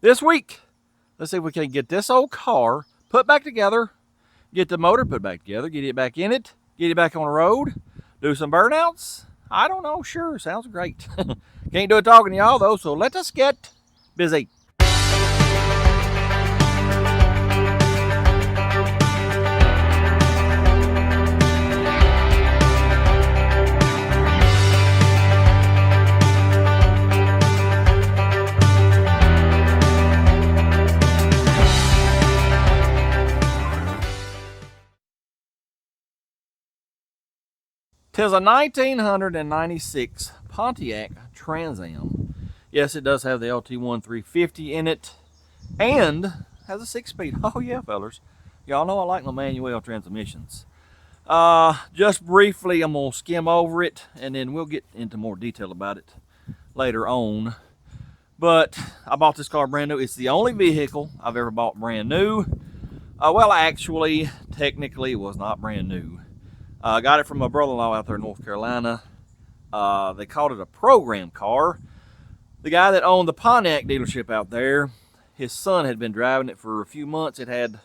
this week. Let's see if we can get this old car put back together, get the motor put back together, get it back in it, get it back on the road, do some burnouts. I don't know, sure, sounds great. Can't do it talking to y'all though, so let us get busy. 'Tis a 1996 Pontiac Trans Am. Yes, it does have the LT1 350 in it and has a 6-speed. Oh yeah, fellers. Y'all know I like my manual transmissions. Just briefly, I'm gonna skim over it and then we'll get into more detail about it later on. But I bought this car brand new. It's the only vehicle I've ever bought brand new. Well, actually, technically, it was not brand new. I got it from my brother-in-law out there in North Carolina. They called it a program car. The guy that owned the Pontiac dealership out there, his son had been driving it for a few months. It had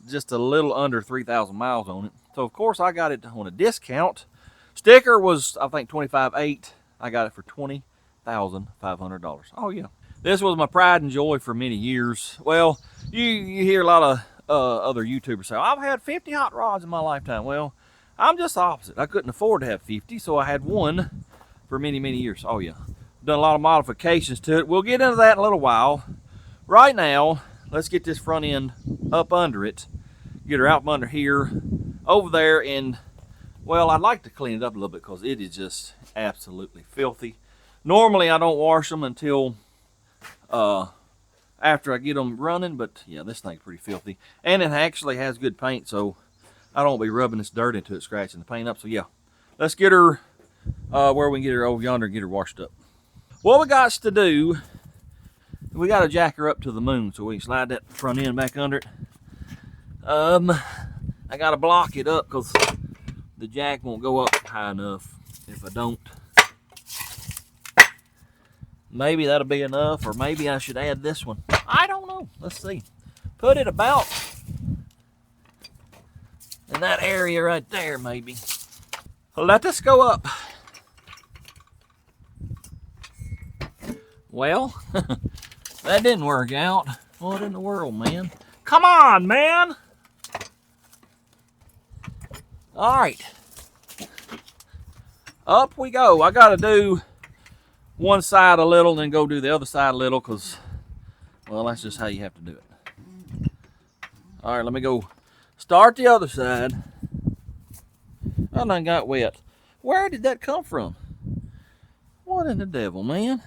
just a little under 3,000 miles on it. So, of course, I got it on a discount. Sticker was, I think, $25,800. I got it for $20,500. Oh, yeah. This was my pride and joy for many years. Well, you hear a lot of other YouTubers say, I've had 50 hot rods in my lifetime. Well, I'm just the opposite. I couldn't afford to have 50, so I had one for many, many years. Oh, yeah. Done a lot of modifications to it. We'll get into that in a little while. Right now, let's get this front end up under it. Get her out from under here, over there, and, well, I'd like to clean it up a little bit because it is just absolutely filthy. Normally, I don't wash them until after I get them running, but, yeah, this thing's pretty filthy. And it actually has good paint, so I don't want to be rubbing this dirt into it, scratching the paint up. So yeah, let's get her where we can get her over yonder and get her washed up. What we got to do, we got to jack her up to the moon so we can slide that front end back under it. I got to block it up because the jack won't go up high enough if I don't. Maybe that'll be enough, or maybe I should add this one. I don't know. Let's see. Put it about in that area right there, maybe. Let us go up. Well, that didn't work out. What in the world, man? Come on, man! All right. Up we go. I gotta do one side a little, then go do the other side a little, because, well, that's just how you have to do it. All right, let me go start the other side. I done got wet. Where did that come from? What in the devil, man?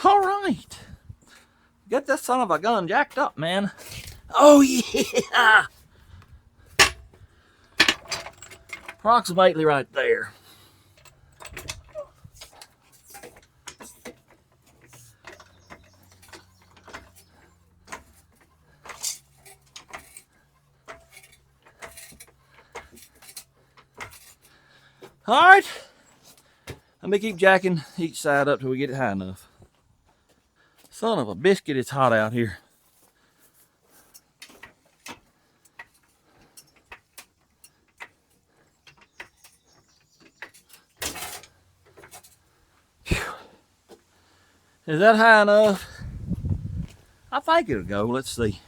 All right. Get that son of a gun jacked up, man. Oh, yeah. Approximately right there. All right, let me keep jacking each side up till we get it high enough. Son of a biscuit, it's hot out here. Whew. Is that high enough? I think it'll go. Let's see.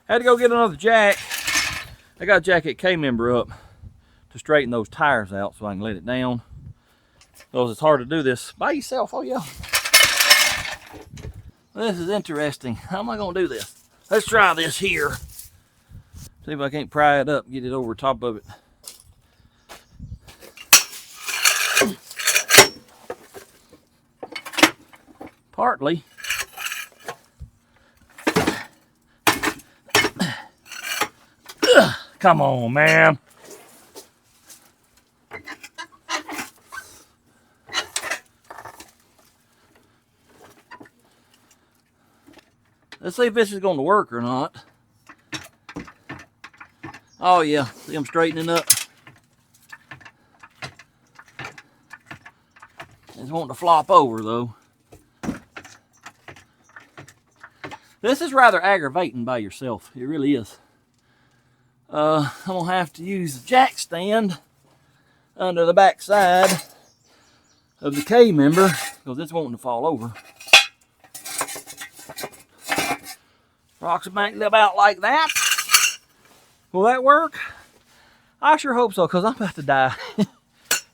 Had to go get another jack. I got to jack that K-member up to straighten those tires out so I can let it down. Because it's hard to do this by yourself. Oh yeah. This is interesting. How am I going to do this? Let's try this here. See if I can't pry it up, get it over top of it. Partly. Come on, man. Let's see if this is going to work or not. Oh yeah, see I'm straightening up. It's wanting to flop over though. This is rather aggravating by yourself. It really is. I'm gonna have to use the jack stand under the back side of the K member because it's wanting to fall over. Approximately about like that. Will that work? I sure hope so, because I'm about to die.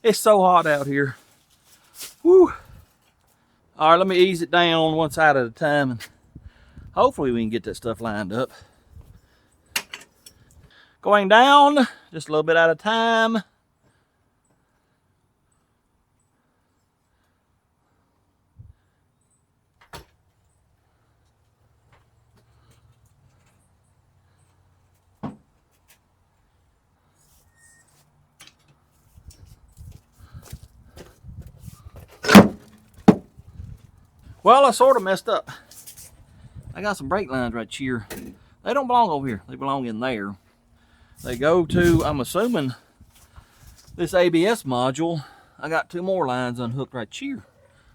It's so hot out here. Woo. All right, let me ease it down one side at a time, and hopefully we can get that stuff lined up. Going down just a little bit at a time. Well, I sort of messed up. I got some brake lines right here. They don't belong over here. They belong in there. They go to, I'm assuming, this ABS module. I got 2 more lines unhooked right here.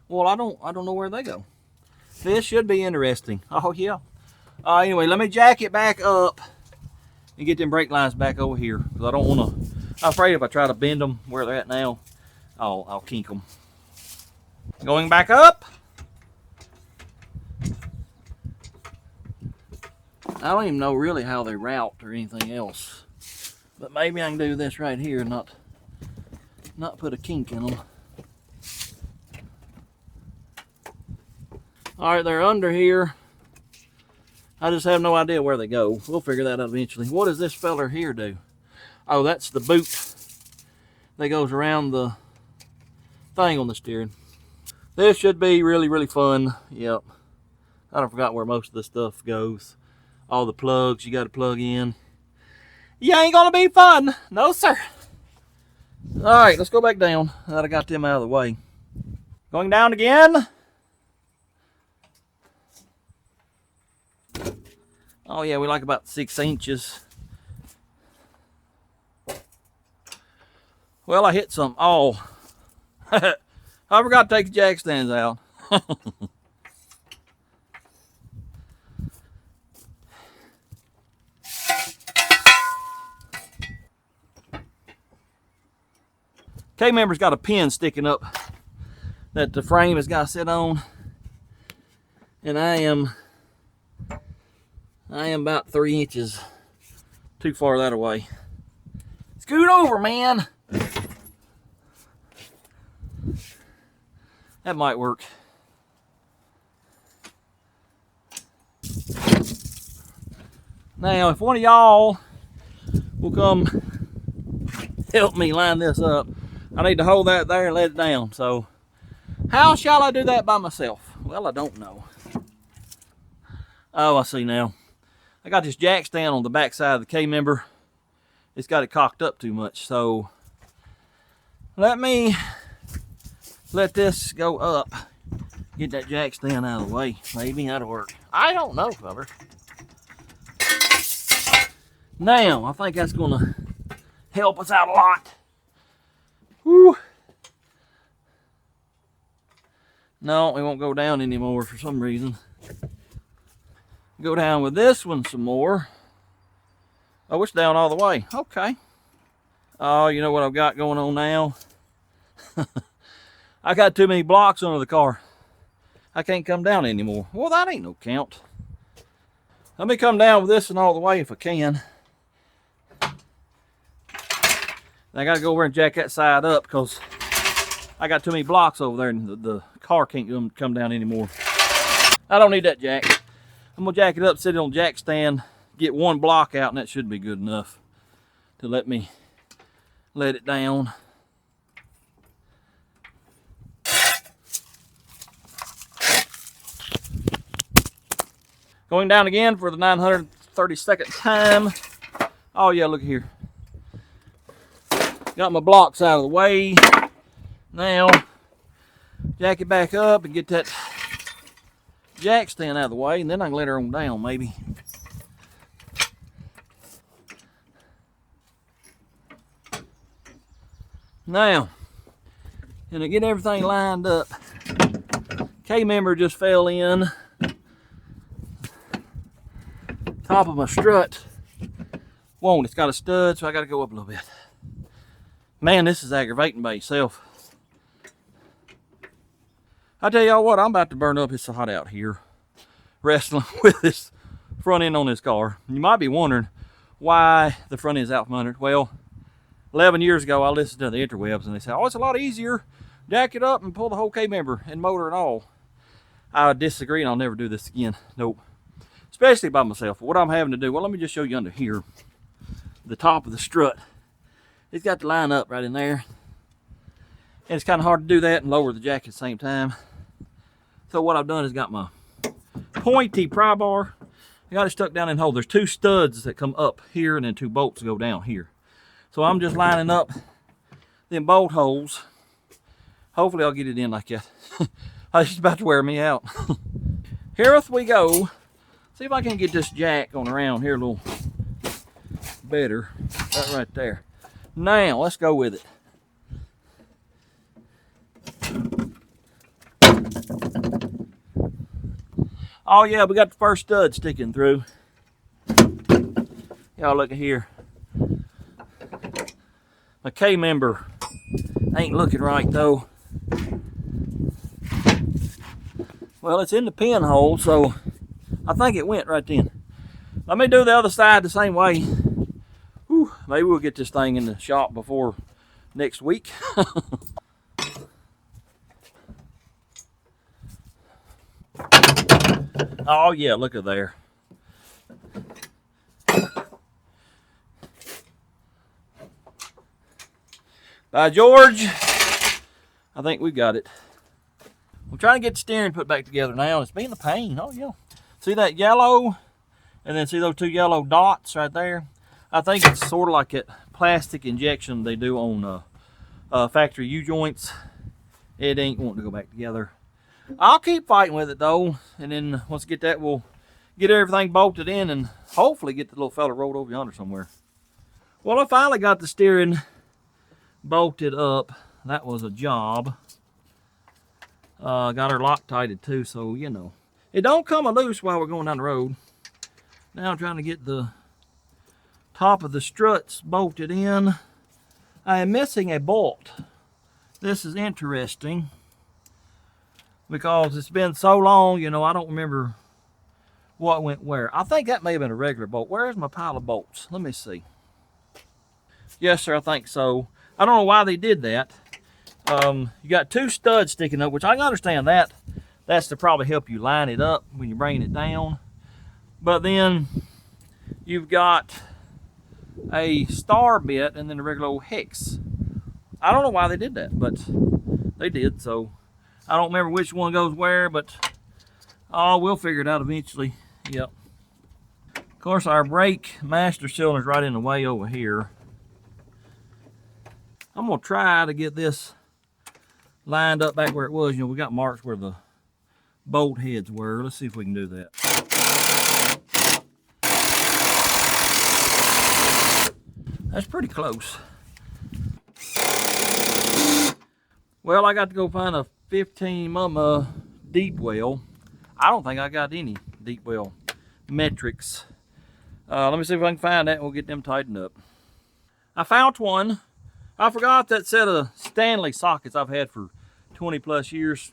Well, I don't know where they go. This should be interesting. Oh yeah. Anyway, let me jack it back up and get them brake lines back over here, because I don't want to. I'm afraid if I try to bend them where they're at now, I'll kink them. Going back up. I don't even know really how they route or anything else, but maybe I can do this right here and not put a kink in them. All right, they're under here. I just have no idea where they go. We'll figure that out eventually. What does this feller here do? Oh, that's the boot that goes around the thing on the steering. This should be really, really fun. Yep. I don't forgot where most of this stuff goes. All the plugs you got to plug in. Yeah, ain't gonna be fun. No, sir. All right, let's go back down. Now that I got them out of the way. Going down again. Oh yeah, we like about 6 inches. Well, I hit some. Oh, I forgot to take the jack stands out. K-member's got a pin sticking up that the frame has got to sit on, and I am about 3 inches too far that away. Scoot over, man. That might work. Now, if one of y'all will come help me line this up, I need to hold that there and let it down. So, how shall I do that by myself? Well, I don't know. Oh, I see now. I got this jack stand on the back side of the K-member. It's got it cocked up too much. So, let me let this go up. Get that jack stand out of the way. Maybe that'll work. I don't know, fella. Now, I think that's gonna help us out a lot. Whew. No, it won't go down anymore for some reason. Go down with this one some more. Oh, it's down all the way. Okay. Oh, you know what I've got going on now? I got too many blocks under the car. I can't come down anymore. Well, that ain't no count. Let me come down with this one all the way if I can. I gotta go over and jack that side up because I got too many blocks over there and the car can't come down anymore. I don't need that jack. I'm gonna jack it up, sit it on the jack stand, get one block out, and that should be good enough to let me let it down. Going down again for the 932nd time. Oh yeah, look here. Got my blocks out of the way. Now, jack it back up and get that jack stand out of the way, and then I can let her on down maybe. Now, gonna get everything lined up. K-member just fell in. Top of my strut won't. It's got a stud, so I gotta go up a little bit. Man, this is aggravating by itself. I tell y'all what, I'm about to burn up. It's so hot out here wrestling with this front end on this car. You might be wondering why the front end's out from under it. Well, 11 years ago, I listened to the interwebs and they said, oh, it's a lot easier. Jack it up and pull the whole K-member and motor and all. I disagree, and I'll never do this again. Nope. Especially by myself. What I'm having to do, well, let me just show you under here. The top of the strut. It's got to line up right in there. And it's kind of hard to do that and lower the jack at the same time. So what I've done is got my pointy pry bar. I got it stuck down in the hole. There's 2 studs that come up here and then 2 bolts go down here. So I'm just lining up them bolt holes. Hopefully I'll get it in like that. It's about to wear me out. Hereth we go. See if I can get this jack on around here a little better. That right there. Now let's go with it. Oh yeah, we got the first stud sticking through. Y'all look at here. My K-member ain't looking right though. Well, it's in the pinhole, so I think it went right in. Let me do the other side the same way. Whew, maybe we'll get this thing in the shop before next week. Oh yeah, look at there. By George, I think we got it. I'm trying to get the steering put back together now. It's been a pain. Oh yeah. See that yellow? And then see those 2 yellow dots right there? I think it's sort of like that plastic injection they do on factory U-joints. It ain't wanting to go back together. I'll keep fighting with it though. And then once we get that, we'll get everything bolted in and hopefully get the little fella rolled over yonder somewhere. Well, I finally got the steering bolted up. That was a job. Got her Loctited too, so you know. It don't come loose while we're going down the road. Now I'm trying to get the top of the struts bolted in. I am missing a bolt. This is interesting because it's been so long, you know, I don't remember what went where. I think that may have been a regular bolt. Where's my pile of bolts? Let me see. Yes, sir, I think so. I don't know why they did that. You got 2 studs sticking up, which I can understand that. That's to probably help you line it up when you're bringing it down. But then you've got a star bit and then a regular old hex. I don't know why they did that, but they did. So I don't remember which one goes where, but oh, we'll figure it out eventually. Yep. Of course, our brake master cylinder's right in the way over here. I'm gonna try to get this lined up back where it was. You know, we got marks where the bolt heads were. Let's see if we can do that. That's pretty close. Well, I got to go find a 15 Mama deep well. I don't think I got any deep well metrics. Let me see if I can find that and we'll get them tightened up. I found one. I forgot that set of Stanley sockets I've had for 20 plus years.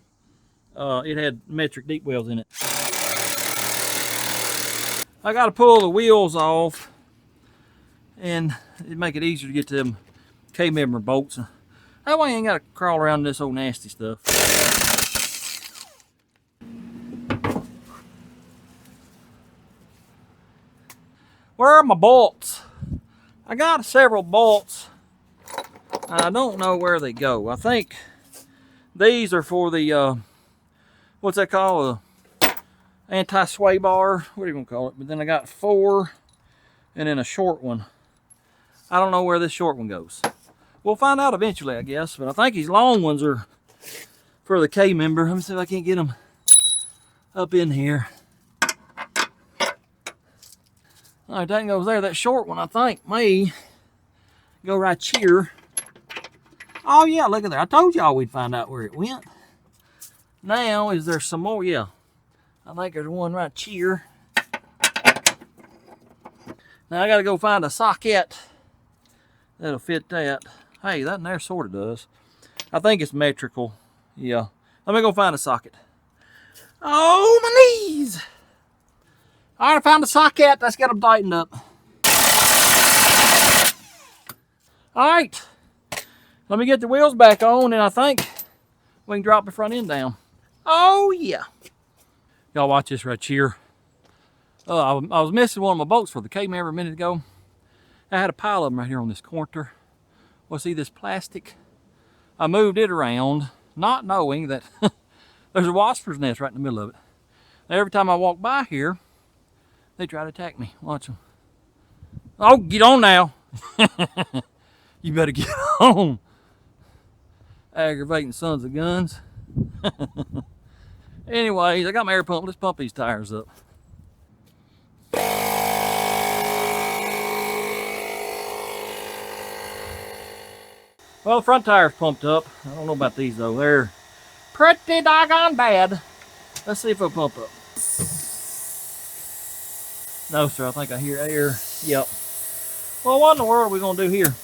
It had metric deep wells in it. I got to pull the wheels off and it'd make it easier to get to them K-member bolts. That way I ain't got to crawl around this old nasty stuff. Where are my bolts? I got several bolts. I don't know where they go. I think these are for the, what's that called? Anti-sway bar. What are you going to call it? But then I got 4 and then a short one. I don't know where this short one goes. We'll find out eventually, I guess. But I think these long ones are for the K-member. Let me see if I can't get them up in here. All right, that goes there. That short one, I think, may go right here. Oh, yeah, look at that. I told y'all we'd find out where it went. Now, is there some more? Yeah. I think there's one right here. Now, I got to go find a socket that'll fit that. Hey, that in there sort of does. I think it's metrical. Yeah. Let me go find a socket. Oh, my knees. All right, I found a socket. Let's get them tightened up. All right. Let me get the wheels back on, and I think we can drop the front end down. Oh, yeah. Y'all watch this right here. I was missing one of my bolts for the K-Member a minute ago. I had a pile of them right here on this corner. Well, see this plastic? I moved it around, not knowing that there's a wasper's nest right in the middle of it. Every time I walk by here, they try to attack me. Watch them. Oh, get on now. You better get on. Aggravating sons of guns. Anyways, I got my air pump. Let's pump these tires up. Well, the front tire's pumped up. I don't know about these though. They're pretty doggone bad. Let's see if they'll pump up. No, sir. I think I hear air. Yep. Well, what in the world are we going to do here?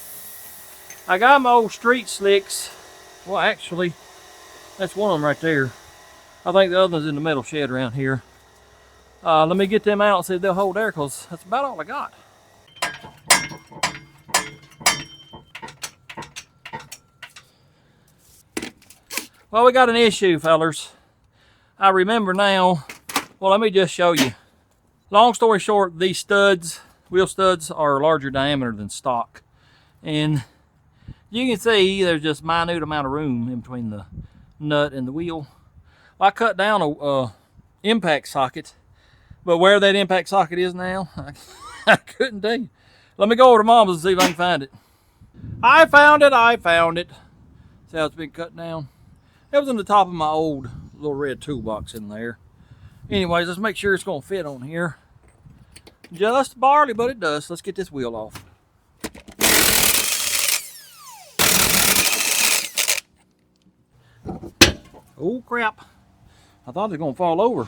I got my old street slicks. Well, actually, that's one of them right there. I think the other one's in the metal shed around here. Let me get them out and see if they'll hold there, because that's about all I got. Well, we got an issue, fellers. I remember now. Well, let me just show you. Long story short, these studs, wheel studs, are larger diameter than stock. And you can see there's just minute amount of room in between the nut and the wheel. Well, I cut down a impact socket, but where that impact socket is now, I couldn't tell you. Let me go over to Mama's and see if I can find it. I found it, I found it. See how it's been cut down? It was in the top of my old little red toolbox in there. Anyways, let's make sure it's gonna fit on here. Just barely, but it does. Let's get this wheel off. Oh crap. I thought it was gonna fall over.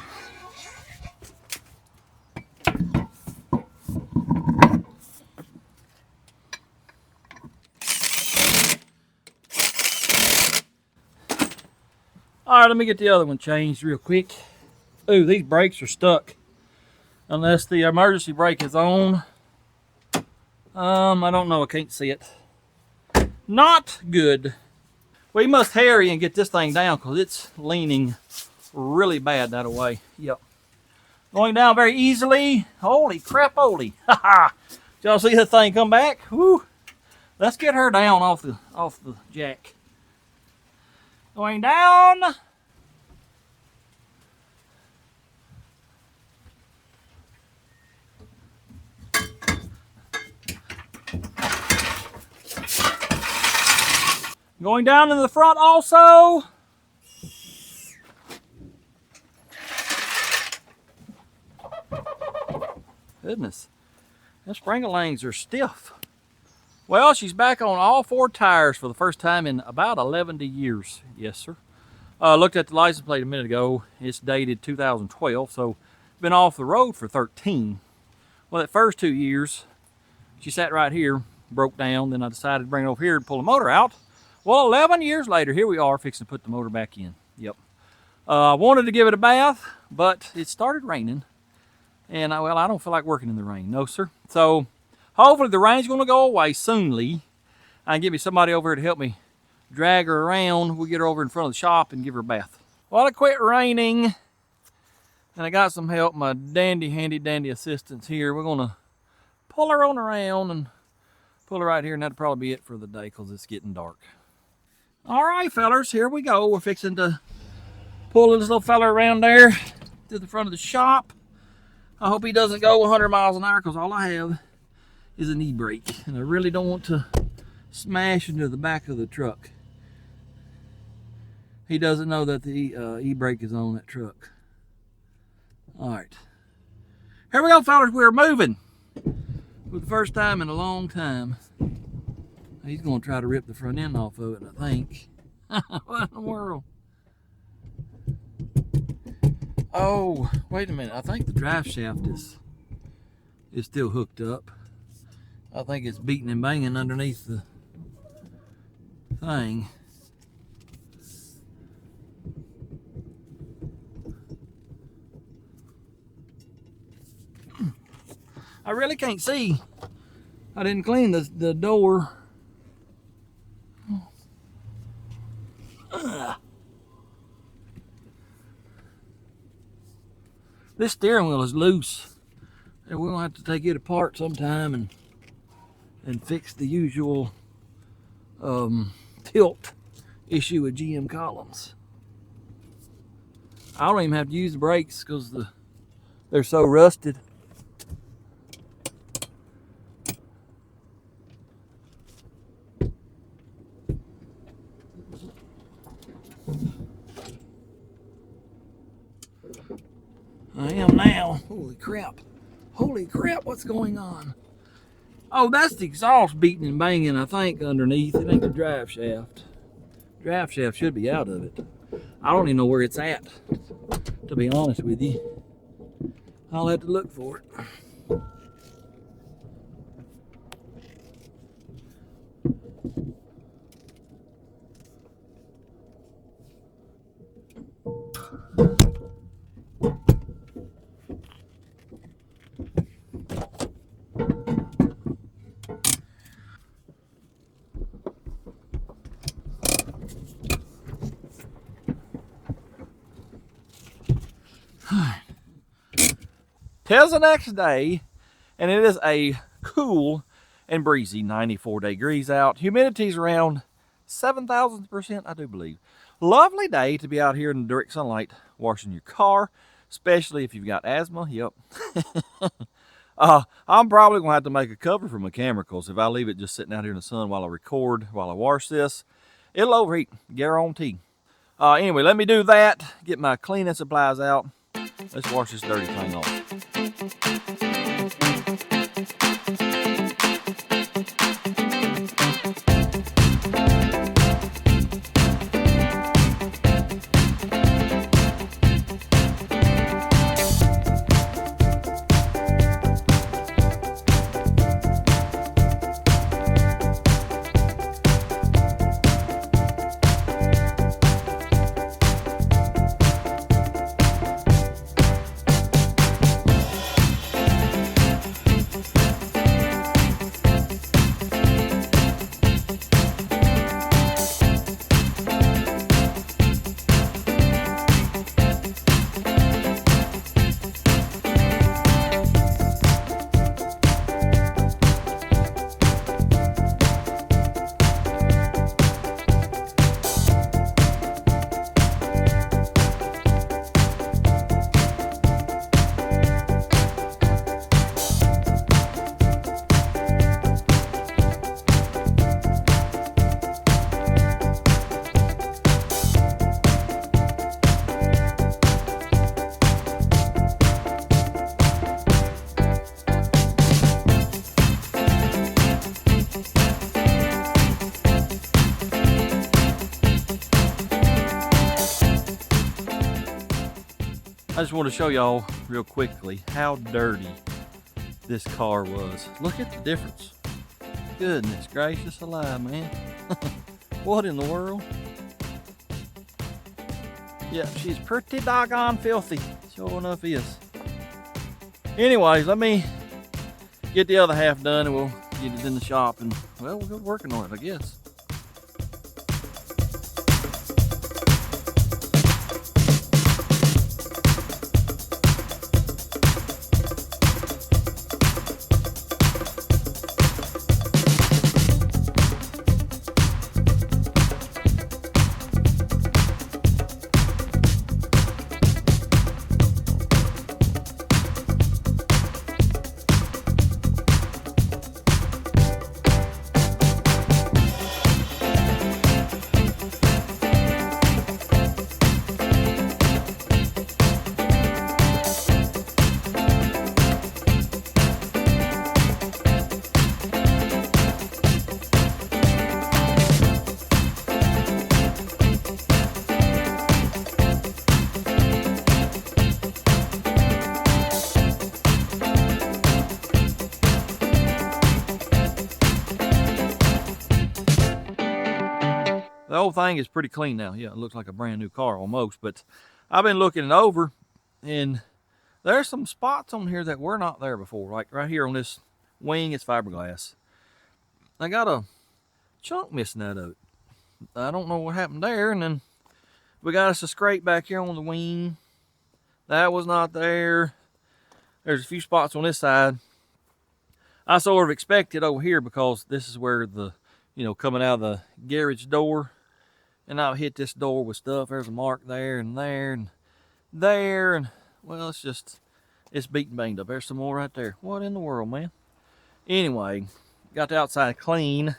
All right, let me get the other one changed real quick. Ooh, these brakes are stuck. Unless the emergency brake is on. I don't know, I can't see it. Not good. We must hurry and get this thing down because it's leaning really bad that way. Yep. Going down very easily. Holy crap, holy. Haha. Did y'all see the thing come back? Woo. Let's get her down off the jack. Going down. Going down in the front also. Goodness, them spring-a-langs are stiff. Well, she's back on all 4 tires for the first time in about 11 years. Yes, sir. Looked at the license plate a minute ago. It's dated 2012, so been off the road for 13. Well, that first 2 years, she sat right here, broke down. Then I decided to bring it over here and pull the motor out. Well, 11 years later, here we are fixing to put the motor back in. Yep. I wanted to give it a bath, but it started raining. And well, I don't feel like working in the rain. No, sir. So hopefully the rain's going to go away soonly. I can get me somebody over here to help me drag her around. We'll get her over in front of the shop and give her a bath. Well, it quit raining. And I got some help. My handy dandy assistants here. We're going to pull her on around and pull her right here. And that'll probably be it for the day because it's getting dark. All right, fellers, here we go. We're fixing to pull this little fella around there to the front of the shop. I hope he doesn't go 100 miles an hour because all I have is an e-brake. And I really don't want to smash into the back of the truck. He doesn't know that the e-brake is on that truck. All right. Here we go, fellas. We're moving. For the first time in a long time. He's going to try to rip the front end off of it, I think. What in the world? Oh, wait a minute. I think the drive shaft is still hooked up. I think it's beating and banging underneath the thing. I really can't see. I didn't clean the door. This steering wheel is loose, and we're gonna have to take it apart sometime and fix the usual tilt issue with GM columns. I don't even have to use the brakes because they're so rusted. I am now. Holy crap. Holy crap, what's going on? Oh, that's the exhaust beating and banging, I think, underneath. It ain't the drive shaft. Drive shaft should be out of it. I don't even know where it's at, to be honest with you. I'll have to look for it. Tis the next day, and it is a cool and breezy 94 degrees out. Humidity's around 7,000%, I do believe. Lovely day to be out here in the direct sunlight washing your car, especially if you've got asthma. Yep. I'm probably going to have to make a cover for my camera because if I leave it just sitting out here in the sun while I record, while I wash this, it'll overheat, guarantee. Anyway, let me do that, get my cleaning supplies out. Let's wash this dirty thing off. I just want to show y'all real quickly how dirty this car was. Look at the difference. Goodness gracious alive, man. What in the world? Yeah, she's pretty doggone filthy. Sure enough is. Anyways, let me get the other half done and we'll get it in the shop and, well, we'll go working on it, I guess. whole thing is pretty clean now. Yeah, it looks like a brand new car almost. But I've been looking it over, and there's some spots on here that were not there before. Like right here on this wing, it's fiberglass. I got a chunk missing out of it. I don't know what happened there. And then we got us a scrape back here on the wing. That was not there. There's a few spots on this side. I sort of expected over here because this is where the, coming out of the garage door. And I'll hit this door with stuff. There's a mark there and there and there. And, well, it's beaten banged up. There's some more right there. What in the world, man? Anyway, got the outside clean.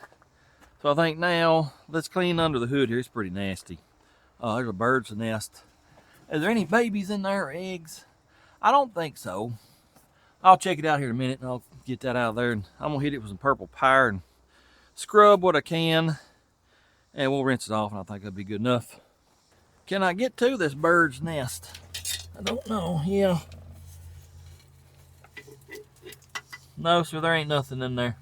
So I think now, let's clean under the hood here. It's pretty nasty. Oh, there's a bird's nest. Is there any babies in there or eggs? I don't think so. I'll check it out here in a minute and I'll get that out of there. And I'm gonna hit it with some purple Pyre and scrub what I can. And we'll rinse it off and I think that'll be good enough. Can I get to this bird's nest? I don't know, yeah. No, sir, there ain't nothing in there.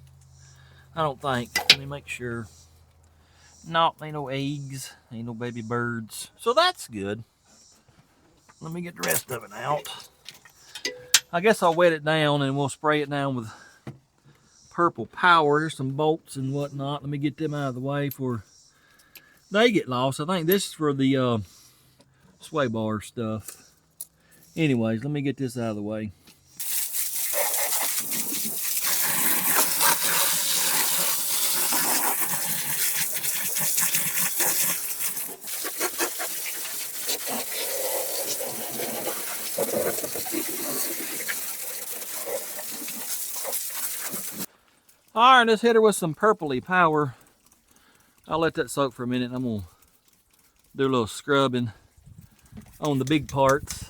I don't think. Let me make sure. No, ain't no eggs. Ain't no baby birds. So that's good. Let me get the rest of it out. I guess I'll wet it down and we'll spray it down with purple power. There's some bolts and whatnot. Let me get them out of the way before they get lost. I think this is for the sway bar stuff. Anyways, let me get this out of the way. All right, let's hit her with some purpley power. I'll let that soak for a minute. I'm gonna do a little scrubbing on the big parts.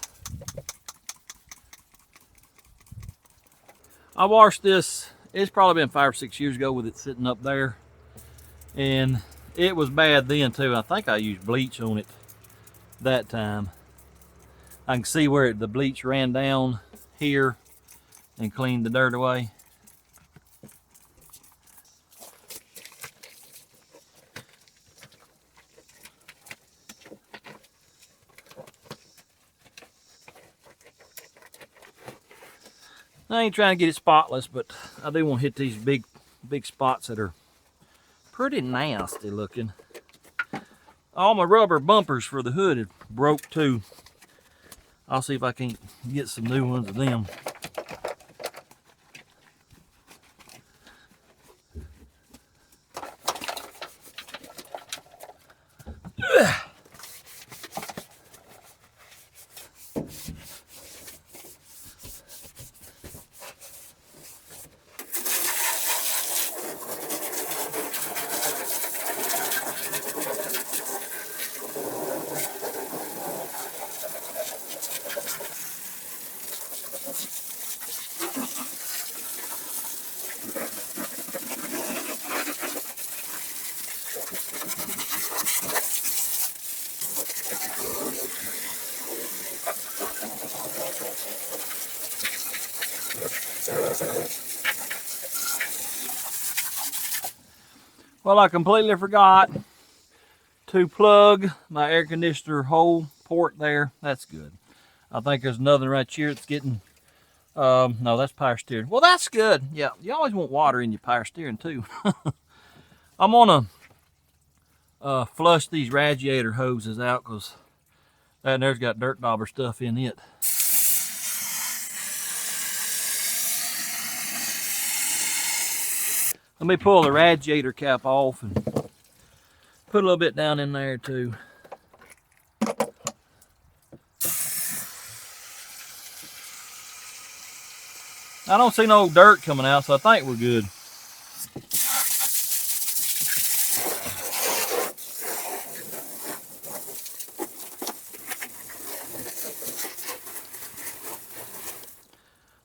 I washed this, it's probably been 5 or 6 years ago with it sitting up there. And it was bad then too. I think I used bleach on it that time. I can see where the bleach ran down here and cleaned the dirt away. I ain't trying to get it spotless, but I do want to hit these big spots that are pretty nasty looking. All my rubber bumpers for the hood have broke too. I'll see if I can't get some new ones of them. Well, I completely forgot to plug my air conditioner hole port there. That's good. I think there's another right here that's getting, no, that's power steering. Well, that's good. Yeah, you always want water in your power steering too. I'm gonna flush these radiator hoses out because that there's got dirt dauber stuff in it. Let me pull the radiator cap off and put a little bit down in there too. I don't see no dirt coming out, so I think we're good.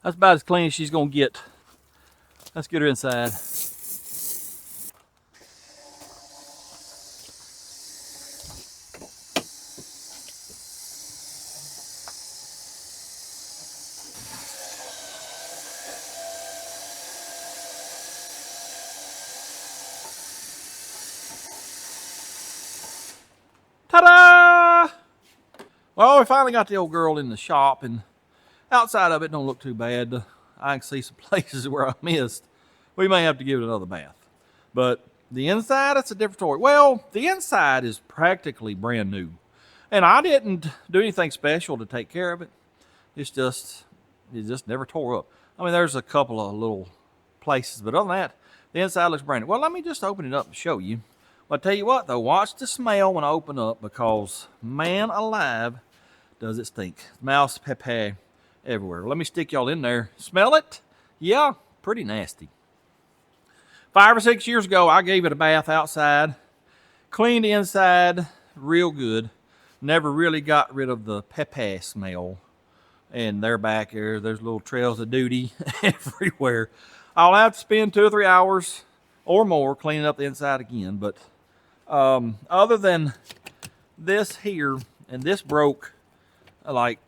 That's about as clean as she's gonna get. Let's get her inside. Ta-da! Well, we finally got the old girl in the shop, and outside of it don't look too bad. I can see some places where I missed. We may have to give it another bath. But the inside, it's a different story. Well, the inside is practically brand new. And I didn't do anything special to take care of it. It just never tore up. I mean, there's a couple of little places, but other than that, the inside looks brand new. Well, let me just open it up and show you. Well, I tell you what, though, watch the smell when I open up, because, man alive, does it stink. Mouse pepe everywhere. Let me stick y'all in there. Smell it? Yeah, pretty nasty. 5 or 6 years ago, I gave it a bath outside. Cleaned the inside real good. Never really got rid of the pepe smell. And they're back there. There's little trails of duty everywhere. I'll have to spend 2 or 3 hours or more cleaning up the inside again. But other than this here, and this broke like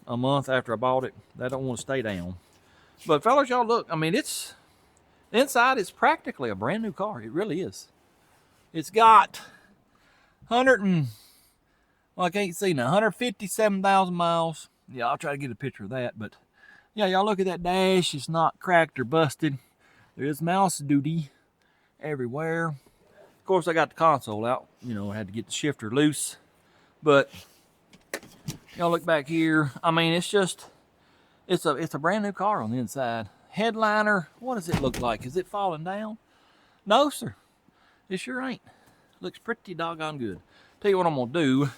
a month after I bought it. That don't want to stay down. But fellas, y'all look. I mean, it's inside. It's practically a brand new car. It really is. It's got 157,000 miles. Yeah, I'll try to get a picture of that. But yeah, y'all look at that dash. It's not cracked or busted. There is mouse duty everywhere. Of course, I got the console out. You know, I had to get the shifter loose. But y'all look back here. I mean, it's a brand new car on the inside. Headliner, what does it look like? Is it falling down? No, sir. It sure ain't. Looks pretty doggone good. Tell you what I'm gonna do.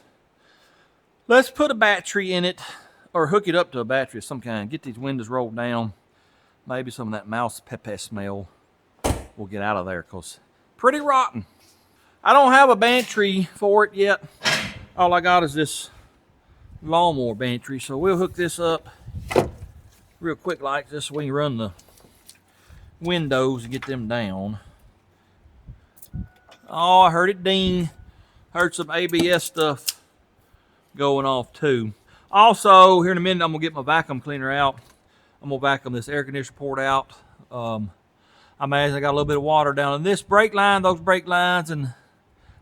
Let's put a battery in it, or hook it up to a battery of some kind. Get these windows rolled down. Maybe some of that mouse pepe smell will get out of there, because pretty rotten. I don't have a battery for it yet. All I got is this lawnmower battery, so we'll hook this up real quick like this so we can run the windows and get them down. Oh, I heard it ding. Heard some ABS stuff going off too. Also, here in a minute, I'm gonna get my vacuum cleaner out. I'm gonna vacuum this air conditioner port out. I imagine I got a little bit of water down in this brake line, those brake lines, and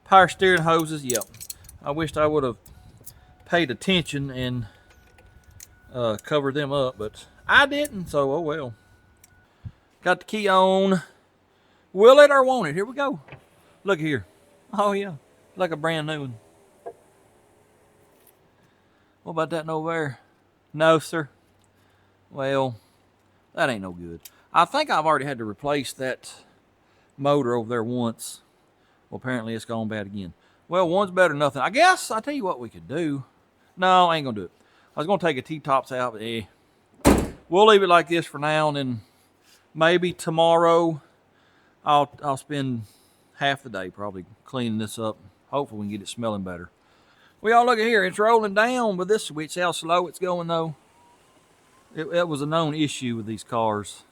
power steering hoses. Yep. I wished I would have paid attention and covered them up, but I didn't, so oh well. Got the key on. Will it or won't it? Here we go. Look here. Oh yeah, like a brand new one. What about that over there? No, sir. Well, that ain't no good. I think I've already had to replace that motor over there once. Well, apparently it's gone bad again. Well, one's better than nothing. I guess I'll tell you what we could do. No, I ain't gonna do it. I was gonna take the T-tops out, but we'll leave it like this for now, and then maybe tomorrow I'll spend half the day probably cleaning this up. Hopefully we can get it smelling better. We all look at here. It's rolling down with this switch. See how slow it's going though? It was a known issue with these cars.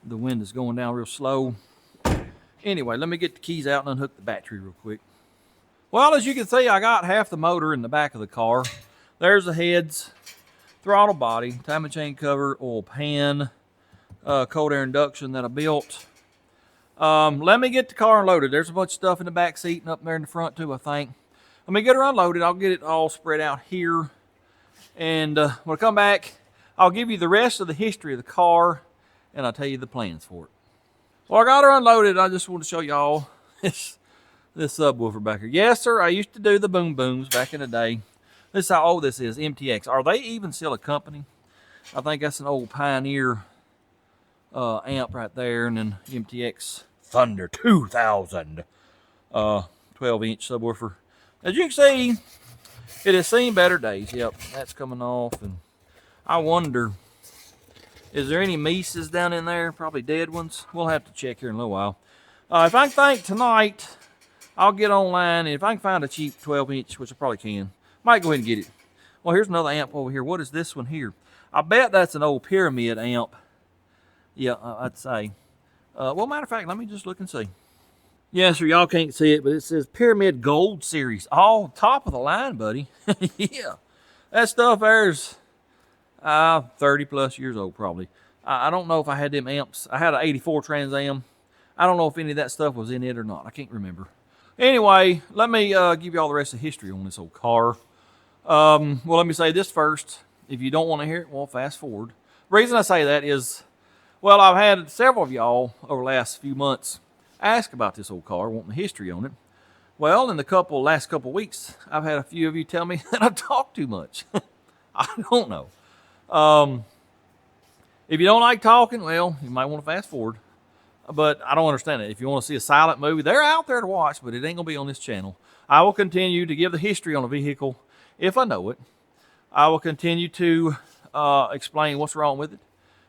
The wind is going down real slow. Anyway, let me get the keys out and unhook the battery real quick. Well, as you can see, I got half the motor in the back of the car. There's the heads, throttle body, timing chain cover, oil pan, cold air induction that I built. Let me get the car unloaded. There's a bunch of stuff in the back seat and up there in the front too, I think. Let me get her unloaded. I'll get it all spread out here. And when I come back, I'll give you the rest of the history of the car, and I'll tell you the plans for it. Well, I got her unloaded. I just want to show y'all this subwoofer back here. Yes, sir, I used to do the boom booms back in the day. This is how old this is, MTX. Are they even still a company? I think that's an old Pioneer amp right there, and then MTX Thunder 2000 12-inch subwoofer. As you can see, it has seen better days. Yep, that's coming off, and I wonder, is there any Mises down in there? Probably dead ones. We'll have to check here in a little while. If I think tonight, I'll get online, and if I can find a cheap 12-inch, which I probably can, might go ahead and get it. Well, here's another amp over here. What is this one here? I bet that's an old Pyramid amp. Yeah, I'd say. Well, matter of fact, let me just look and see. Yes, sir, y'all can't see it, but it says Pyramid Gold Series. All top of the line, buddy. Yeah. That stuff there's 30 plus years old, probably. I don't know if I had them amps. I had an 84 Trans Am. I don't know if any of that stuff was in it or not. I can't remember. Anyway, let me give you all the rest of the history on this old car. Well, let me say this first. If you don't want to hear it, well, fast forward. The reason I say that is, well, I've had several of y'all over the last few months ask about this old car, wanting the history on it. Well, in the last couple weeks, I've had a few of you tell me that I talk too much. I don't know. If you don't like talking, well, you might want to fast forward. But I don't understand it. If you want to see a silent movie, they're out there to watch, but it ain't going to be on this channel. I will continue to give the history on a vehicle if I know it. I will continue to explain what's wrong with it,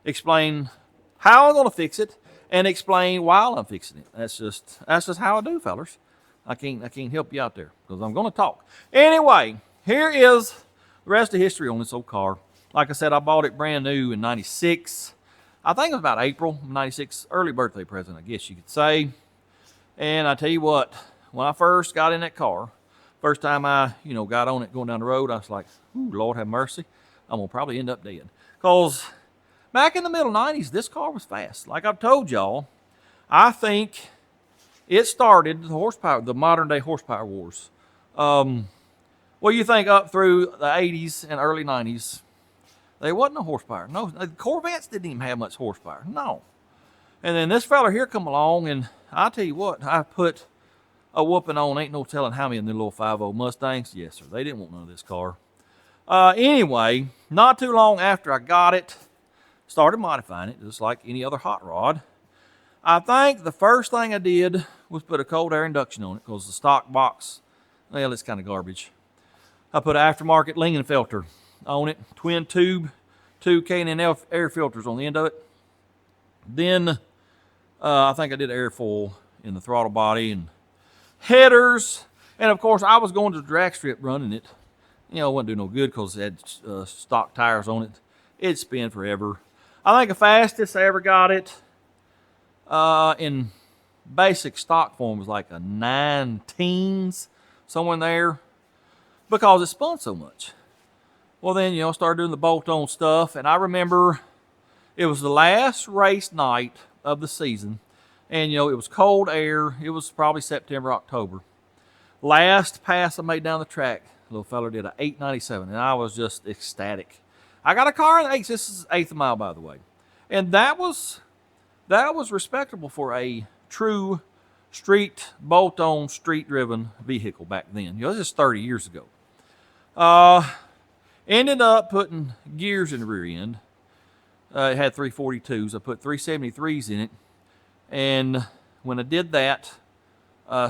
explain how I'm going to fix it, and explain while I'm fixing it. That's just how I do, fellers. I can't help you out there because I'm going to talk. Anyway, here is the rest of the history on this old car. Like I said, I bought it brand new in '96. I think it was about April '96, early birthday present, I guess you could say. And I tell you what, when I first got in that car, first time I, got on it going down the road, I was like, ooh, Lord have mercy, I'm gonna probably end up dead. Because back in the middle '90s, this car was fast. Like I've told y'all, I think it started the modern day horsepower wars. Well, you think up through the '80s and early '90s, there wasn't no horsepower. No, the Corvettes didn't even have much horsepower. No. And then this fella here come along, and I tell you what, I put a whooping on. Ain't no telling how many of them little 5.0 Mustangs. Yes, sir. They didn't want none of this car. Anyway, not too long after I got it, started modifying it, just like any other hot rod. I think the first thing I did was put a cold air induction on it, because the stock box, well, it's kind of garbage. I put an aftermarket Lingenfelter on it, twin tube, 2 K&N air filters on the end of it. Then I think I did airfoil in the throttle body and headers. And of course, I was going to the drag strip running it. It wouldn't do no good because it had stock tires on it. It'd spin forever. I think the fastest I ever got it in basic stock form was like a 9 teens, somewhere in there, because it spun so much. Well, then, started doing the bolt-on stuff, and I remember it was the last race night of the season, and, it was cold air. It was probably September, October. Last pass I made down the track, little fella did an 897, and I was just ecstatic. I got a car in the 8s. This is 8th mile, by the way. And that was respectable for a true bolt-on, street-driven vehicle back then. This is 30 years ago. Ended up putting gears in the rear end. It had 342s. I put 373s in it. And when I did that,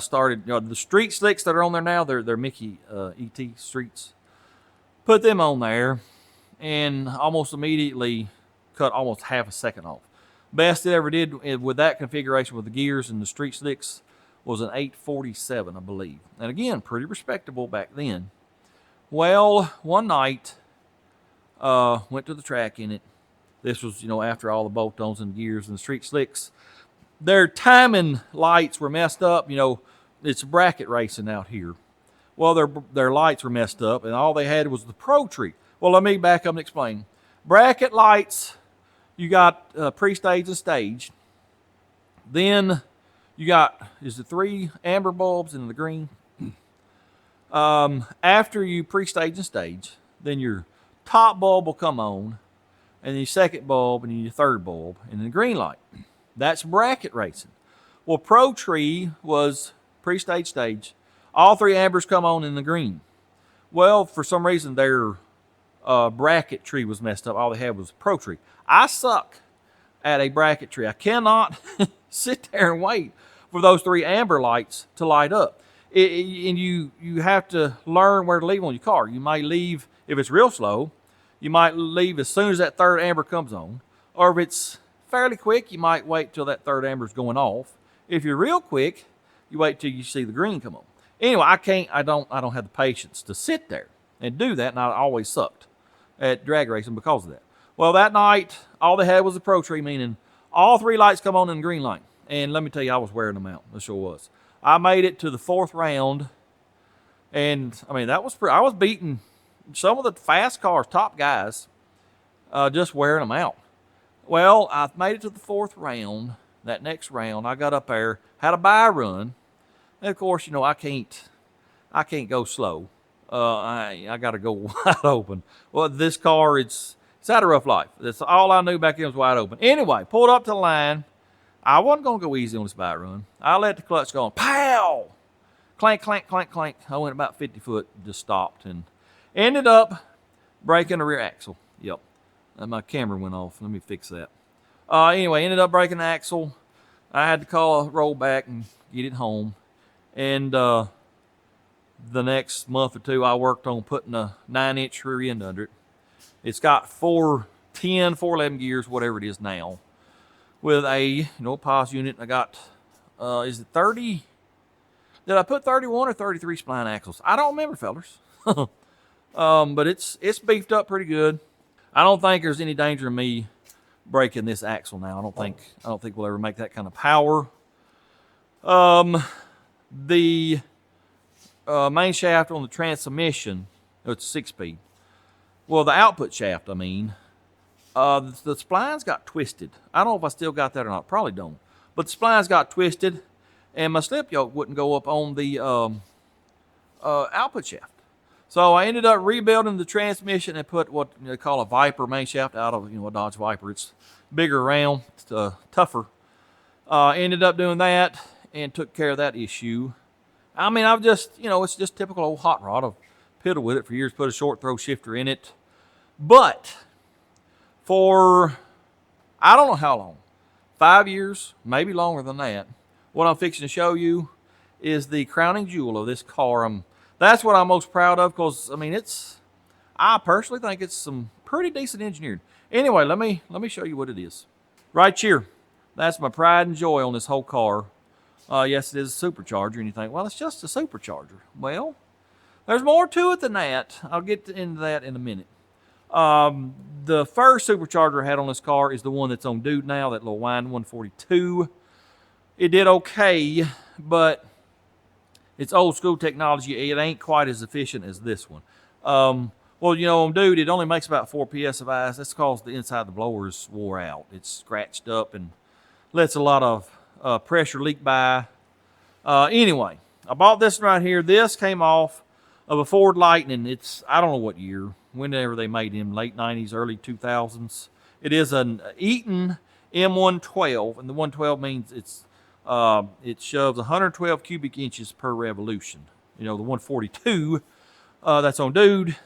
started, the street slicks that are on there now, they're Mickey ET streets. Put them on there and almost immediately cut almost half a second off. Best it ever did with that configuration with the gears and the street slicks was an 847, I believe. And again, pretty respectable back then. Well, one night, went to the track in it. This was, after all the bolt-ons and gears and the street slicks. Their timing lights were messed up. It's bracket racing out here. Well, their lights were messed up, and all they had was the Pro Tree. Well, let me back up and explain. Bracket lights, you got pre-stage and stage. Then you got, is it 3 amber bulbs and the green? After you pre-stage and stage, then your top bulb will come on, and then your second bulb, and then your third bulb, and then the green light. That's bracket racing. Well, Pro Tree was pre-stage stage. All 3 ambers come on in the green. Well, for some reason, their bracket tree was messed up. All they had was Pro Tree. I suck at a bracket tree. I cannot sit there and wait for those 3 amber lights to light up. And you have to learn where to leave on your car. You might leave, if it's real slow, you might leave as soon as that 3rd amber comes on. Or if it's fairly quick, you might wait till that 3rd amber is going off. If you're real quick, you wait till you see the green come on. Anyway, I don't have the patience to sit there and do that, and I always sucked at drag racing because of that. Well, that night, all they had was a Pro Tree, meaning all 3 lights come on in the green light. And let me tell you, I was wearing them out. It sure was. I made it to the 4th round, and I mean, I was beating some of the fast cars, top guys, just wearing them out. Well, I made it to the 4th round. That next round, I got up there, had a bye run, And of course, you know, I can't go slow. I got to go wide open. Well, this car, it's had a rough life. That's all I knew back then was wide open. Anyway, pulled up to the line. I wasn't going to go easy on this bike run. I let the clutch go on. Pow! Clank, clank, clank, clank. I went about 50 foot, just stopped, and ended up breaking the rear axle. Yep. My camera went off. Let me fix that. Anyway, ended up breaking the axle. I had to call a rollback and get it home. And the next month or two, I worked on putting a 9-inch rear end under it. It's got 410, 411 gears, whatever it is now, with a pause unit. I got, is it 30? Did I put 31 or 33 spline axles? I don't remember, fellers. But it's beefed up pretty good. I don't think there's any danger of me breaking this axle now. I don't think we'll ever make that kind of power. The main shaft on the transmission, it's a 6-speed. Well, the output shaft, I mean, the splines got twisted. I don't know if I still got that or not. Probably don't. But the splines got twisted, and my slip yoke wouldn't go up on the output shaft. So I ended up rebuilding the transmission and put what they call a Viper main shaft out of a Dodge Viper. It's bigger around, it's tougher. Ended up doing that and took care of that issue. I mean, I've just, it's just typical old hot rod. I've piddled with it for years, put a short throw shifter in it. But for, I don't know how long, 5 years, maybe longer than that, what I'm fixing to show you is the crowning jewel of this car. That's what I'm most proud of, because, I mean, I personally think it's some pretty decent engineered. Anyway, let me show you what it is. Right here, that's my pride and joy on this whole car. Yes, it is a supercharger, and you think, well, it's just a supercharger. Well, there's more to it than that. I'll get into that in a minute. The first supercharger I had on this car is the one that's on Dude now, that little Wind 142. It did okay, but it's old school technology. It ain't quite as efficient as this one. Well, on Dude, it only makes about 4 PS of ice. That's because the inside of the blower is wore out. It's scratched up and lets a lot of pressure leak by. Anyway, I bought this one right here. This came off of a Ford Lightning. It's, I don't know what year, whenever they made him, late 90s, early 2000s. It is an Eaton M112, and the 112 means it shoves 112 cubic inches per revolution. The 142 that's on Dude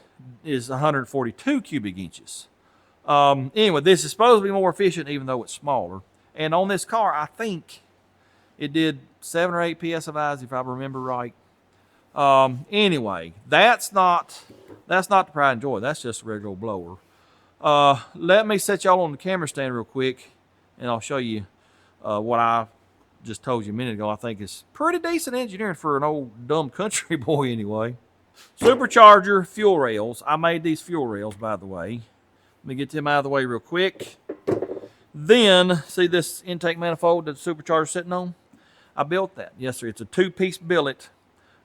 is 142 cubic inches. Anyway, this is supposed to be more efficient, even though it's smaller. And on this car, I think it did 7 or 8 PS of ice, if I remember right. Anyway, that's not the pride and joy. That's just a regular old blower. Let me set y'all on the camera stand real quick, and I'll show you what I just told you a minute ago. I think it's pretty decent engineering for an old dumb country boy anyway. Supercharger fuel rails. I made these fuel rails, by the way. Let me get them out of the way real quick. Then, see this intake manifold that the supercharger's sitting on? I built that. Yes, sir. It's a 2-piece billet.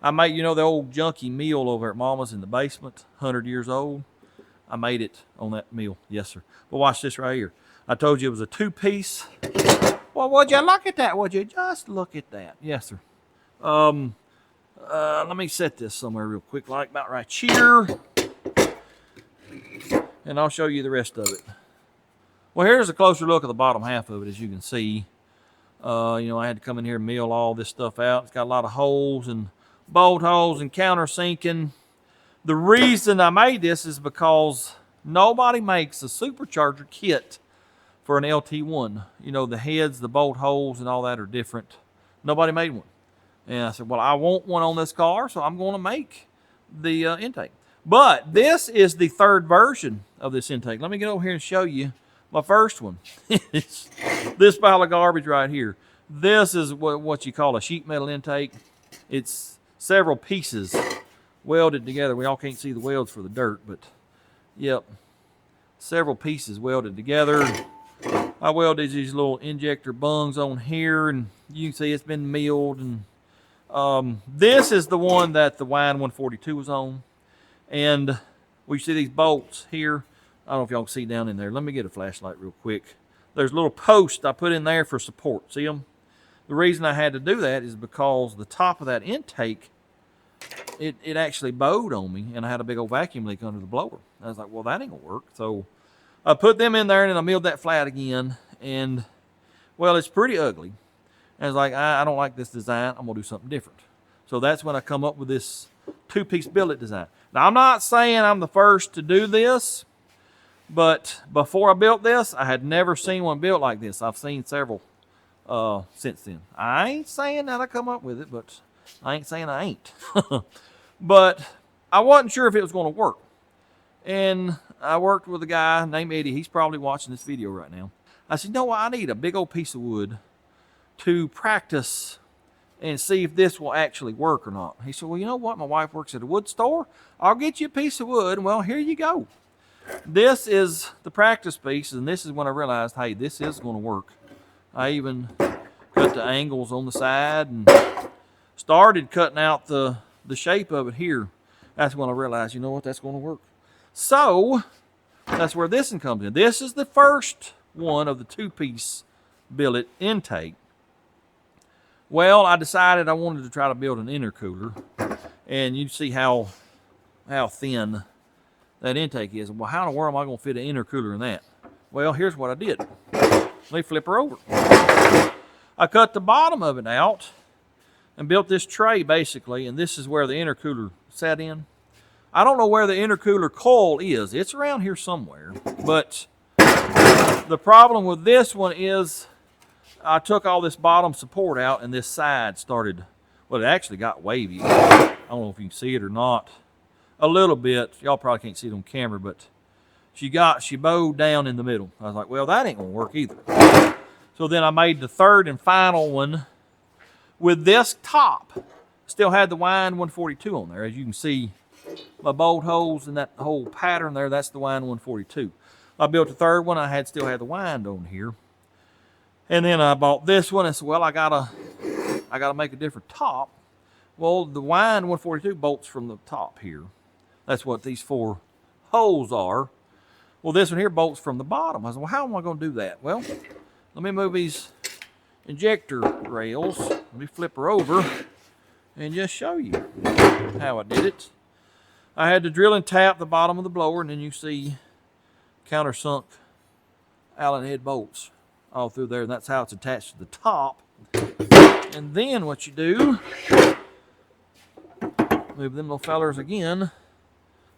I made, the old junky mill over at Mama's in the basement, 100 years old. I made it on that mill. Yes, sir. But watch this right here. I told you it was a 2-piece. Well, would you look at that? Would you just look at that? Yes, sir. Let me set this somewhere real quick, like about right here. And I'll show you the rest of it. Well, here's a closer look at the bottom half of it, as you can see. I had to come in here and mill all this stuff out. It's got a lot of holes and bolt holes and countersinking. The reason I made this is because nobody makes a supercharger kit for an LT1. The heads, the bolt holes, and all that are different. Nobody made one. And I said, well, I want one on this car, so I'm going to make the intake. But this is the third version of this intake. Let me get over here and show you my first one. This pile of garbage right here. This is what you call a sheet metal intake. It's several pieces welded together. We all can't see the welds for the dirt, but yep, several pieces welded together. I welded these little injector bungs on here, and you can see it's been milled. And this is the one that the Wind 142 was on. And we see these bolts here. I don't know if y'all can see down in there. Let me get a flashlight real quick. There's little posts I put in there for support. See them? The reason I had to do that is because the top of that intake, it actually bowed on me, and I had a big old vacuum leak under the blower. I was like, well, that ain't gonna work. So I put them in there, and then I milled that flat again, and well, it's pretty ugly. And I was like, I don't like this design. I'm gonna do something different. So that's when I come up with this two-piece billet design. Now, I'm not saying I'm the first to do this, but before I built this, I had never seen one built like this. I've seen several since then. I ain't saying that I come up with it, but I ain't saying I ain't. But I wasn't sure if it was going to work. And I worked with a guy named Eddie. He's probably watching this video right now. I said, no, I need a big old piece of wood to practice and see if this will actually work or not. He said, well, you know what? My wife works at a wood store. I'll get you a piece of wood. Well, here you go. This is the practice piece, and this is when I realized, hey, this is going to work. I even cut the angles on the side and started cutting out the shape of it here. That's when I realized, you know what, that's going to work. So that's where this one comes in. This is the first one of the two-piece billet intake. Well, I decided I wanted to try to build an intercooler, and you see how thin that intake is. Well, how in the world am I going to fit an intercooler in that? Well, here's what I did. Let me flip her over. I cut the bottom of it out and built this tray basically, and this is where the intercooler sat in. I don't know where the intercooler coil is. It's around here somewhere, but the problem with this one is I took all this bottom support out, and this side started, well, it actually got wavy. I don't know if you can see it or not. A little bit. Y'all probably can't see it on camera, but she bowed down in the middle. I was like, well, that ain't gonna work either. So then I made the third and final one with this top. Still had the wind 142 on there. As you can see, my bolt holes and that whole pattern there, that's the wind 142. I built the third one. I still had the wind on here. And then I bought this one and said, well, I gotta make a different top. Well, the wind 142 bolts from the top here. That's what these four holes are. Well, this one here bolts from the bottom. I said, well, how am I going to do that? Well, let me move these injector rails. Let me flip her over and just show you how I did it. I had to drill and tap the bottom of the blower, and then you see countersunk Allen head bolts all through there, and that's how it's attached to the top. And then what you do, move them little fellers again.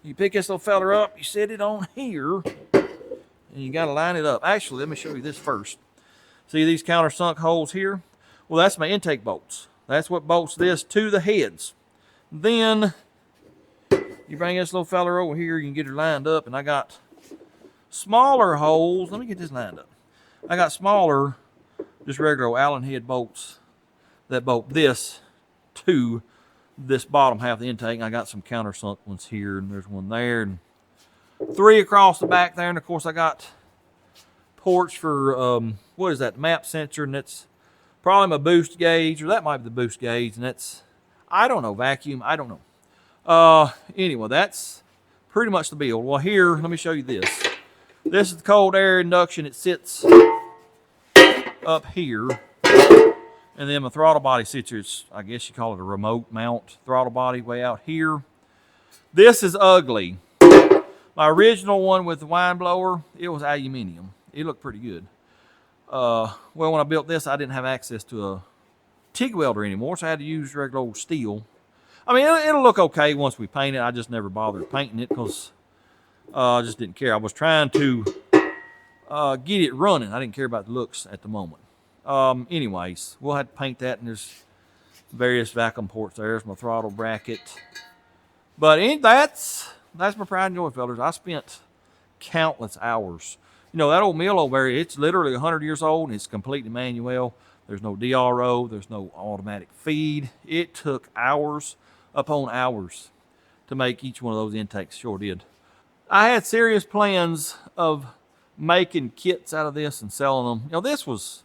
You pick this little feller up, you set it on here, and you got to line it up. Actually, let me show you this first. See these countersunk holes here? Well, that's my intake bolts. That's what bolts this to the heads. Then you bring this little feller over here, you can get her lined up, and I got smaller holes. Let me get this lined up. I got smaller, just regular Allen head bolts that bolt this to this bottom half of the intake. And I got some countersunk ones here, and there's one there, and 3 across the back there. And of course I got ports for what is that, map sensor, and that's probably my boost gauge, or that might be the boost gauge, and that's, I don't know, vacuum, I don't know. Anyway, that's pretty much the build. Well, here, let me show you this. This is the cold air induction. It sits up here. And then my throttle body sits here. It's, I guess you call it a remote mount throttle body way out here. This is ugly. My original one with the wind blower, it was aluminum. It looked pretty good. Well, when I built this, I didn't have access to a TIG welder anymore, so I had to use regular old steel. I mean, it'll look okay once we paint it. I just never bothered painting it because I just didn't care. I was trying to get it running. I didn't care about the looks at the moment. Anyways, we'll have to paint that, and there's various vacuum ports there. There's my throttle bracket. But that's my pride and joy, fellas. I spent countless hours. You know, that old mill over there, it's literally 100 years old, and it's completely manual. There's no DRO. There's no automatic feed. It took hours upon hours to make each one of those intakes. Sure did. I had serious plans of making kits out of this and selling them. You know, this was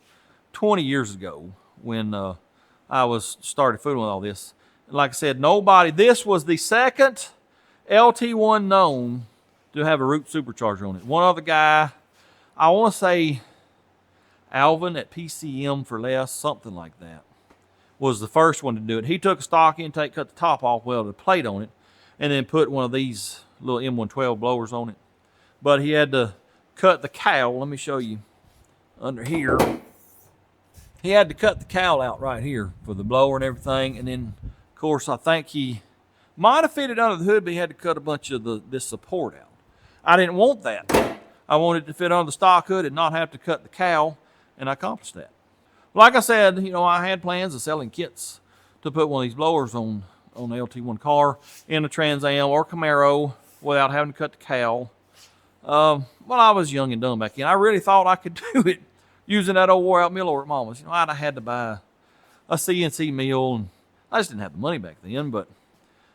20 years ago when I started fooling with all this. And like I said, this was the second LT1 known to have a root supercharger on it. One other guy, I want to say Alvin at PCM for Less, something like that, was the first one to do it. He took a stock intake, cut the top off, welded a plate on it, and then put one of these little M112 blowers on it. But he had to cut the cowl. Let me show you under here. He had to cut the cowl out right here for the blower and everything. And then, of course, I think he might have fitted under the hood, but he had to cut a bunch of this support out. I didn't want that. I wanted it to fit under the stock hood and not have to cut the cowl, and I accomplished that. Like I said, you know, I had plans of selling kits to put one of these blowers on the LT1 car in a Trans Am or Camaro without having to cut the cowl. Well, I was young and dumb back then. I really thought I could do it using that old wore out mill over at Mama's. You know, I'd have had to buy a CNC mill, and I just didn't have the money back then, but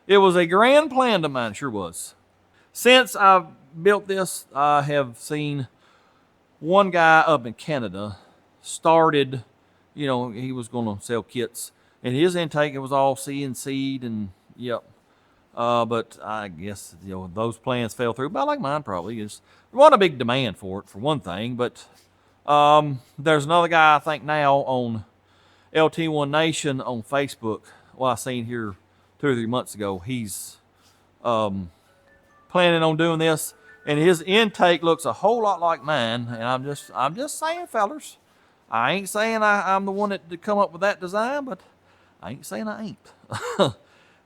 it was a grand plan to mine, sure was. Since I've built this, I have seen one guy up in Canada started, you know, he was going to sell kits, and his intake, it was all CNC'd, and yep. But I guess, you know, those plans fell through, but like mine probably is. There wasn't a big demand for it, for one thing, but there's another guy I think now on LT1 Nation on Facebook. Well, I seen here 2 or 3 months ago. He's planning on doing this, and his intake looks a whole lot like mine. And I'm just saying, fellers, I ain't saying I'm the one that come up with that design, but I ain't saying I ain't.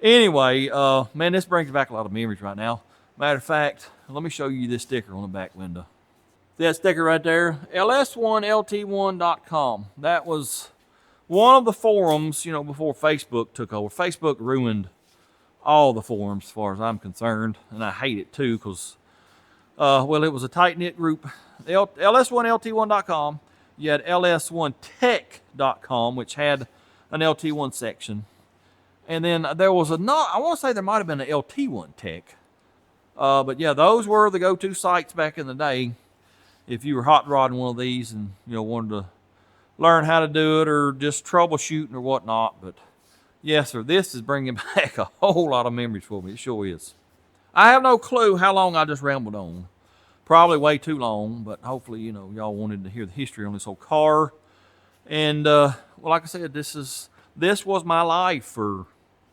Anyway, man, this brings back a lot of memories right now. Matter of fact, let me show you this sticker on the back window. That sticker right there, ls1lt1.com. That was one of the forums, you know, before Facebook took over. Facebook ruined all the forums as far as I'm concerned, and I hate it too because, well, it was a tight-knit group. ls1lt1.com. You had ls1tech.com, which had an LT1 section. And then there was I want to say there might have been an LT1 Tech. But yeah, those were the go-to sites back in the day. If you were hot rodding one of these and, you know, wanted to learn how to do it or just troubleshooting or whatnot. But yes, sir, this is bringing back a whole lot of memories for me. It sure is. I have no clue how long I just rambled on. Probably way too long, but hopefully, you know, y'all wanted to hear the history on this old car. And, well, like I said, this was my life for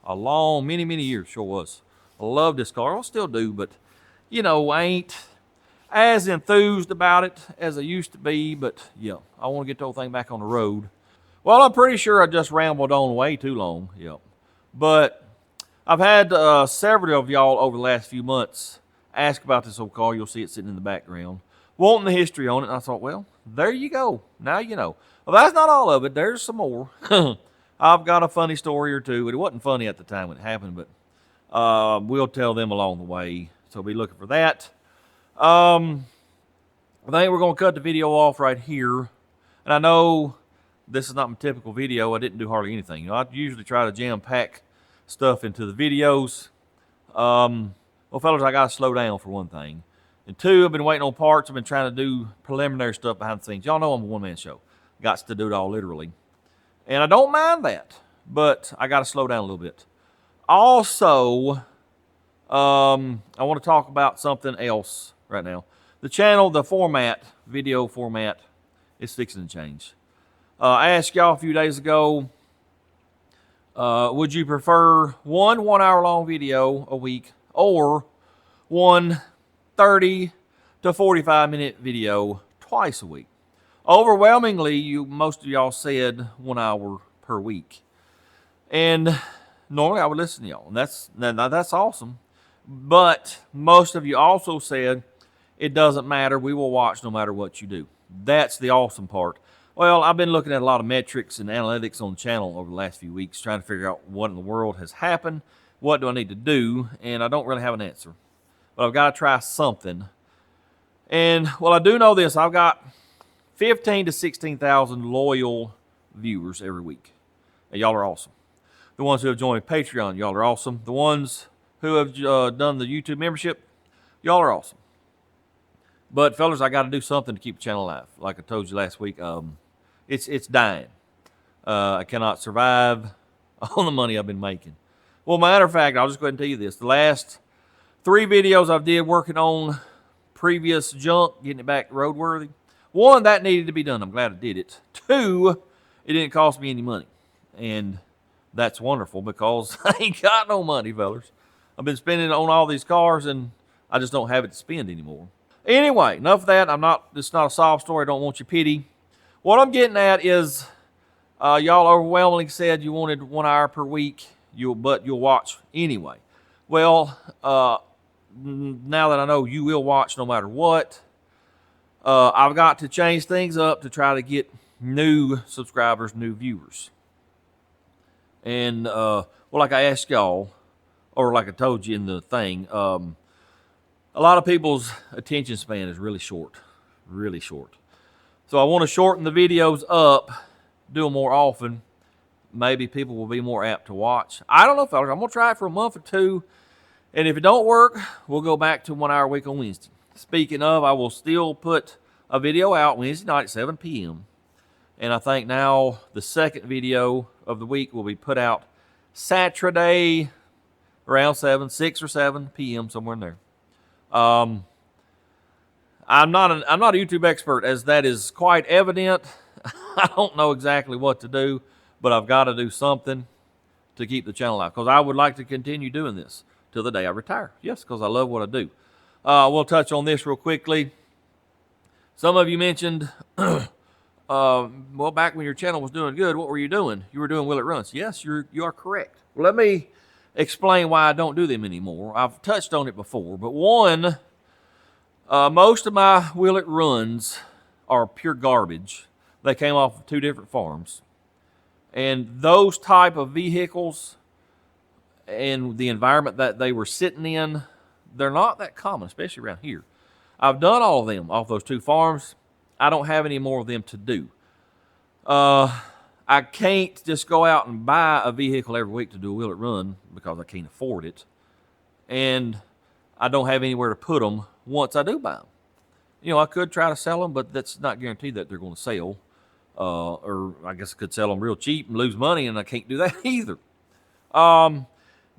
a long, many years, sure was. I love this car, I still do, but, you know, I ain't as enthused about it as I used to be, but, yeah, I want to get the whole thing back on the road. Well, I'm pretty sure I just rambled on way too long, yeah. But I've had several of y'all over the last few months ask about this old car. You'll see it sitting in the background, wanting the history on it, and I thought, well, there you go. Now you know. Well, that's not all of it. There's some more. I've got a funny story or two. It wasn't funny at the time when it happened, but we'll tell them along the way. So be looking for that. I think we're going to cut the video off right here. And I know this is not my typical video. I didn't do hardly anything. You know, I usually try to jam-pack stuff into the videos. Well, fellas, I got to slow down for one thing. And two, I've been waiting on parts. I've been trying to do preliminary stuff behind the scenes. Y'all know I'm a one-man show. Got to do it all literally. And I don't mind that, but I got to slow down a little bit. Also, I want to talk about something else right now. The channel, the format, video format, is fixing to change. I asked y'all a few days ago, would you prefer one 1 hour long video a week or one 30 to 45 minute video twice a week? Overwhelmingly, most of y'all said 1 hour per week. And normally I would listen to y'all, and that's awesome. But most of you also said, it doesn't matter, we will watch no matter what you do. That's the awesome part. Well, I've been looking at a lot of metrics and analytics on the channel over the last few weeks, trying to figure out what in the world has happened, what do I need to do, and I don't really have an answer. But I've got to try something. And, well, I do know this, I've got 15 to 16,000 loyal viewers every week. And y'all are awesome. The ones who have joined Patreon, y'all are awesome. The ones who have done the YouTube membership, y'all are awesome. But fellas, I got to do something to keep the channel alive. Like I told you last week, it's dying. I cannot survive on the money I've been making. Well, matter of fact, I'll just go ahead and tell you this. The last 3 videos I've did working on previous junk, getting it back roadworthy, one, that needed to be done. I'm glad I did it. Two, it didn't cost me any money. And that's wonderful because I ain't got no money, fellas. I've been spending on all these cars and I just don't have it to spend anymore. Anyway, enough of that. It's not a sob story. I don't want your pity. What I'm getting at is y'all overwhelmingly said you wanted 1 hour per week, but you'll watch anyway. Well, now that I know you will watch no matter what, I've got to change things up to try to get new subscribers, new viewers. And, well, like I asked y'all, or like I told you in the thing, a lot of people's attention span is really short, really short. So I want to shorten the videos up, do them more often. Maybe people will be more apt to watch. I don't know, fellas. I'm going to try it for a month or two. And if it don't work, we'll go back to 1 hour a week on Wednesday. Speaking of, I will still put a video out Wednesday night at 7 p.m. And I think now the second video of the week will be put out Saturday around 6 or 7 p.m. somewhere in there. I'm not a YouTube expert, as that is quite evident. I don't know exactly what to do, but I've got to do something to keep the channel out, because I would like to continue doing this till the day I retire. Yes, because I love what I do. We'll touch on this real quickly. Some of you mentioned, well, back when your channel was doing good, what were you doing? You were doing Will It Runs. Yes, you are correct. Well, let me explain why I don't do them anymore. I've touched on it before, but one, most of my Will It Runs are pure garbage. They came off of 2 different farms. And those type of vehicles and the environment that they were sitting in, they're not that common, especially around here. I've done all of them off those 2 farms. I don't have any more of them to do. I can't just go out and buy a vehicle every week to do a Will It Run because I can't afford it. And I don't have anywhere to put them once I do buy them. You know, I could try to sell them, but that's not guaranteed that they're going to sell. Or I guess I could sell them real cheap and lose money, and I can't do that either.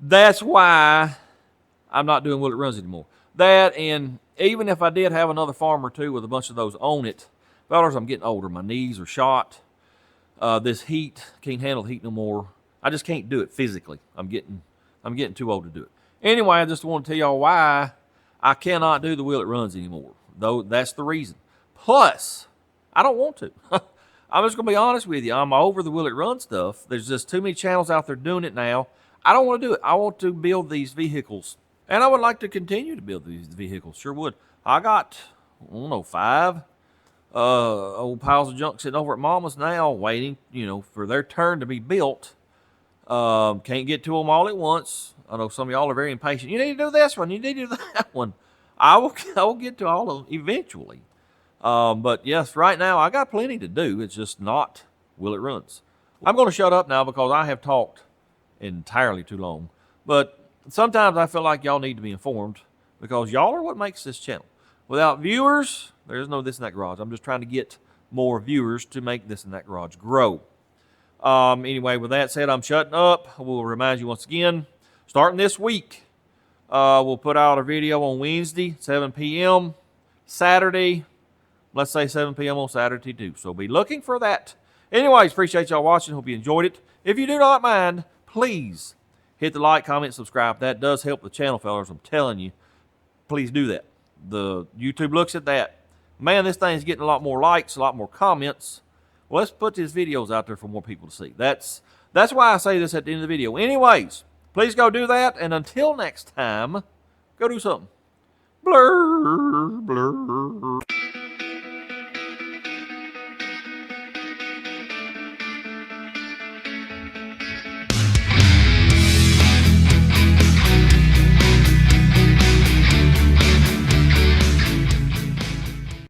That's why I'm not doing Will It Runs anymore. That, and even if I did have another farm or two with a bunch of those on it, fellas, I'm getting older. My knees are shot. This heat, can't handle the heat no more. I just can't do it physically. I'm getting too old to do it. Anyway, I just want to tell y'all why I cannot do the Will It Runs anymore. Though that's the reason. Plus, I don't want to. I'm just going to be honest with you. I'm over the Will It Run stuff. There's just too many channels out there doing it now. I don't want to do it. I want to build these vehicles. And I would like to continue to build these vehicles. Sure would. I got, I don't know, 5 old piles of junk sitting over at Mama's now waiting, you know, for their turn to be built. Can't get to them all at once. I know some of y'all are very impatient. You need to do this one. You need to do that one. I will get to all of them eventually. But yes, right now I got plenty to do. It's just not Will It Runs. I'm going to shut up now because I have talked entirely too long. But sometimes I feel like y'all need to be informed because y'all are what makes this channel. Without viewers, there's no This and That Garage. I'm just trying to get more viewers to make This and That Garage grow. Anyway, with that said, I'm shutting up. I will remind you once again, starting this week, we'll put out a video on Wednesday, 7 p.m. Saturday, let's say 7 p.m. on Saturday too. So be looking for that. Anyways, appreciate y'all watching. Hope you enjoyed it. If you do not mind, please hit the like, comment, subscribe. That does help the channel, fellas. I'm telling you, please do that. The YouTube looks at that. Man, this thing's getting a lot more likes, a lot more comments. Well, let's put these videos out there for more people to see. That's why I say this at the end of the video. Anyways, please go do that. And until next time, go do something. Blur, blur.